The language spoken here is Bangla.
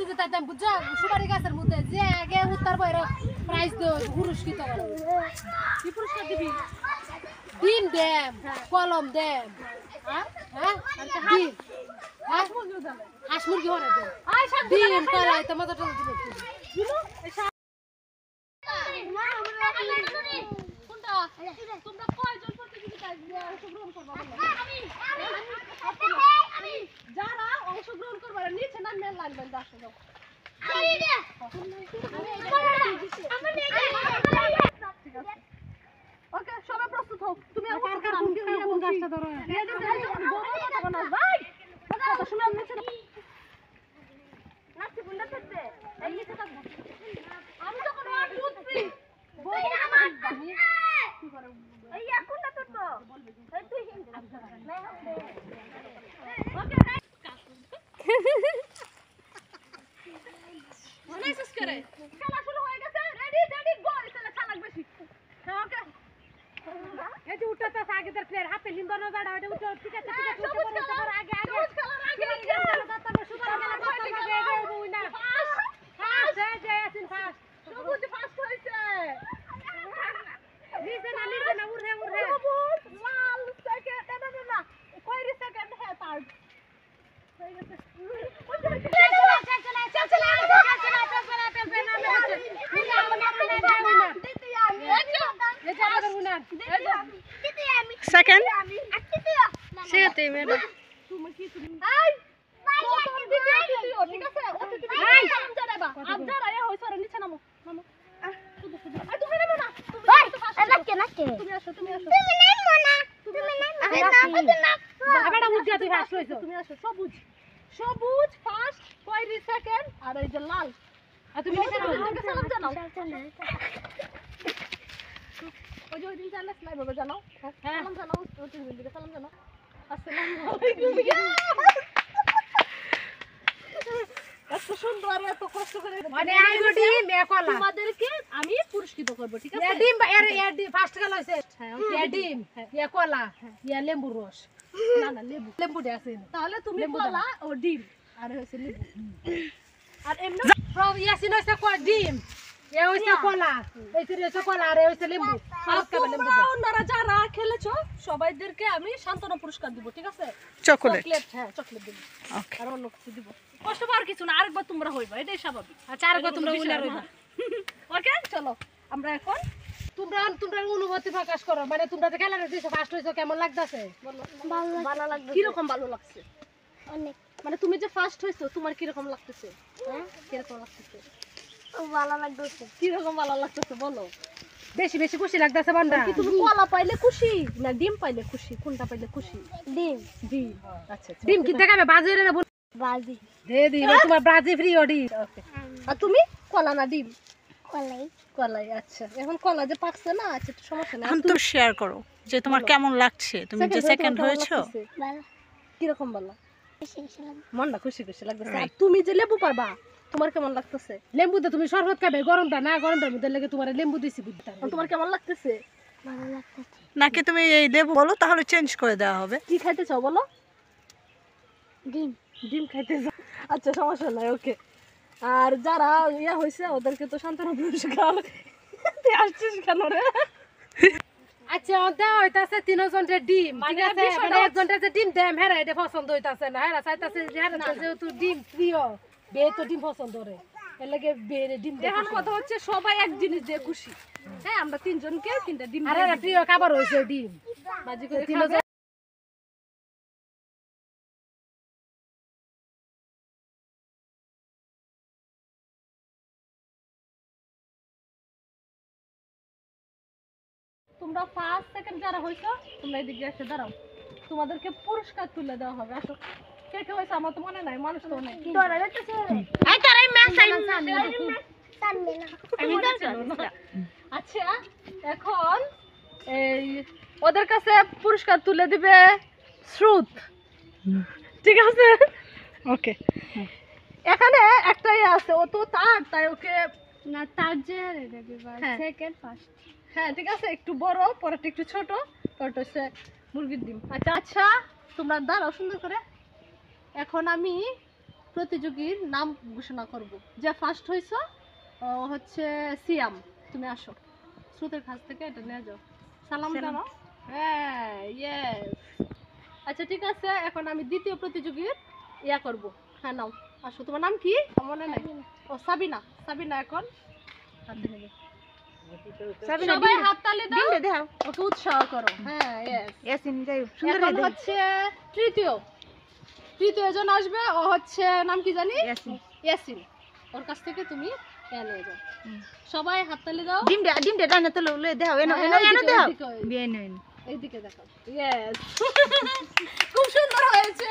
প্রতিযোগিতাতে বুঝছো সুপারি গাছের মধ্যে যে আগে উত্তর বাইরে প্রাইজ দেব পুরস্কৃত করো কি পুরস্কার দিবি ডিম দেম কলম দেম হ্যাঁ হ্যাঁ ডিম হাঁস মুরগি হরে দেম ডিম কলাই টমেটো দিবি দিলো কোনটা তোমরা কয়জন প্রতিযোগিতায় অংশগ্রহণ করবে আমি যারা অংশগ্রহণ করবে নিচে না মেল লাগবে যাচ্ছে যাও ওকে সবাই প্রস্তুত হও তুমি আমার কোন গাছটা ধরো ভাই কথা শুনে নিচে নাচি গুন্ডা করতে এই নিচে থাকবো আমি যখন 1 2 3 বল আমার কি করে এই কোনটা তো বলবে এই তুই হিন্দি ওকে মেসেজ করে খেলা শুরু হয়ে গেছে রেডি রেডি গো চলে চালাক বেশি হ্যাঁ ওকে এই যে উঠতে আগের প্লেয়ার হাতে লিম্বা না দাঁড়া ওটা উঠে ঠিক আছে সবুজ কালার আগে আগে কালার আগে তারপর সুপার কালার তারপর উইনার ফার্স্ট জয় আসিন ফার্স্ট সবুজ ফার্স্ট হইছে নিচে না উড়ে সবুজ লাল সেকেন্ড না কই রে সেকেন্ড হ্যাঁ থার্ড হয়ে গেছে Second. সেটাই ম্যাডাম তুমি কি তুমি আই ঠিক আছে আই জানাবা আজ যারা হইছে রে নিচে নামো নামো আই তুমি নামো না তুমি আসো তুমি নামো না তুমি নামো আবার উঠা তুই ফার্স্ট হইছো তুমি আসো সবুজ সবুজ ফার্স্ট কয়রি সেকেন্ড আর এই যে লাল আর তুমি নিচে নামো সালাম জানাও ওই যে দিন জানাস নাই বাবা জানাও সালাম জানাও ওই দিন সালাম জানাও আসসালামু আলাইকুম এত সুন্দর এত কষ্ট করে মানে আইডি মেকলা তোমাদেরকে আমি পুরস্কৃত করব ঠিক আছে ডিম ডিম ফার্স্ট গেল হইছে হ্যাঁ ডিম কলা লেবু রস না না লেবু দে আছে তাহলে তুমি কলা ও ডিম আর হইছে লেবু আর এমনি প্রব ইয়াসিন হইছে ডিম এ হইছে কলা এইতে হইছে কলা আর হইছে লেবু সব খাবে লেবু আপনারা যারা খেলেছো সবাইদেরকে আমি শান্তনা পুরস্কার দিব ঠিক আছে চকোলেট হ্যাঁ চকোলেট দিব ওকে আর অন্য কিছু দিব কষ্ট পাওয়ার কিছু না আরেকবার তোমরা হইবা এটাই স্বাভাবিক আচ্ছা আরেকবার তোমরা উইনার হইবা ওকে চলো আমরা এখন তোমরা অনুভূতি প্রকাশ করো মানে তোমরা যে খেলাটা দিছো ফার্স্ট হইছো কেমন লাগতাছে ভালো লাগছে কি রকম ভালো লাগছে অনেক মানে তুমি যে ফার্স্ট হইছো তোমার কি রকম লাগতেছে হ্যাঁ কি রকম লাগতেছে ভালো লাগতেছে কি রকম ভালো লাগতেছে বলো বেশি বেশি খুশি লাগতেছে বান্দা কি তুমি কলা পাইলে খুশি না ডিম পাইলে খুশি কোনটা পাইলে খুশি ডিম ডিম আচ্ছা ডিম কি দেখাবে বাজি রে না বাজি দে দি তোমার বাজি ফ্রি ওডি ওকে আর তুমি কলা না ডিম কলাই আচ্ছা এখন কলা যে পাকছে না আচ্ছা তো সমস্যা নাই এখন তো শেয়ার করো যে তোমার কেমন লাগছে তুমি যে সেকেন্ড হয়েছো ভালো কি রকম ভালো মনটা খুশি খুশি লাগতেছে আর তুমি যে লেবু পাবা তোমার কেমন লাগতেছে লেবুতে তুমি শরবত খাবে গরমটা না গরমটার মধ্যে লাগে তোমার লেবু দিছি বুঝতা তোমার কেমন লাগতেছে ভালো লাগতেছে নাকি তুমি এই লেবু বলো তাহলে চেঞ্জ করে দেওয়া হবে কি খাইতে চাও বলো ডিম ডিম খাইতে চাও আচ্ছা সমস্যা নাই ওকে আর যারা ইয়া হইছে ওদেরকে তো শান্তনা পুরস্কার তুই আসছিস কেন রে আচ্ছা ওটা হইতাছে তিনজনতে ডিম ঠিক আছে মানে একজনতে যে ডিম দেম হেরা এটা পছন্দ হইতাছে না হেরা চাইতাছে যেহেতু ডিম প্রিয় বে তো ডিম পছন্দ করে এর লাগে বে ডিম এখন কথা হচ্ছে সবাই এক জিনিস দিয়ে খুশি হ্যাঁ আমরা তিনজনকে তিনটা ডিম আরে প্রিয় খাবার হইছে ডিম বাজি করে তিনজন তোমরা ফার্স্ট সেকেন্ড যারা হইছো তোমরা এদিকে এসে দাঁড়াও তোমাদেরকে পুরস্কার তুলে দেওয়া হবে আসো কে কে হইছে আমার তো মনে নাই মানুষ তো নাই তোরা যাচ্ছে এই তোরাই ম্যাচ টানবে না আমি জানি না আচ্ছা এখন এই ওদের কাছে পুরস্কার তুলে দিবে শ্রুত ঠিক আছে ওকে এখানে একটাই আছে ও তো তাই ওকে না তার যে সেকেন্ড ফার্স্ট হ্যাঁ ঠিক আছে একটু বড় পরেরটা একটু ছোট পরেরটা হচ্ছে মুরগির ডিম আচ্ছা আচ্ছা তোমরা দাঁড়াও সুন্দর করে এখন আমি প্রতিযোগীর নাম ঘোষণা করব। যে ফার্স্ট হইছো ও হচ্ছে সিয়াম, তুমি আসো স্রোতের কাছ থেকে এটা নিয়ে যাও, সালাম জানাও। হ্যাঁ ইয়েস। আচ্ছা ঠিক আছে, এখন আমি দ্বিতীয় প্রতিযোগীর ইয়া করব। হ্যাঁ নাও আসো, তোমার নাম কি মনে নাই? ও সাবিনা, সাবিনা এখন হাতে নেবে। সবাই হাত তালি দাও, দাও ওকে উৎসাহ করো। হ্যাঁ ইয়েস। ইয়াসিন যাই এখন হচ্ছে তৃতীয় জন আসবে, ও হচ্ছে নাম কি জানি, ইয়াসিন ইয়াসিন। ওর কাছ থেকে তুমি নিয়ে যাও। সবাই হাততালি দাও। ডিমটা ডানে তো লয়ে দাও হ্যাঁ, এইদিকে, বিয়ে নেন এইদিকে দেখো। ইয়েস খুব সুন্দর হয়েছে।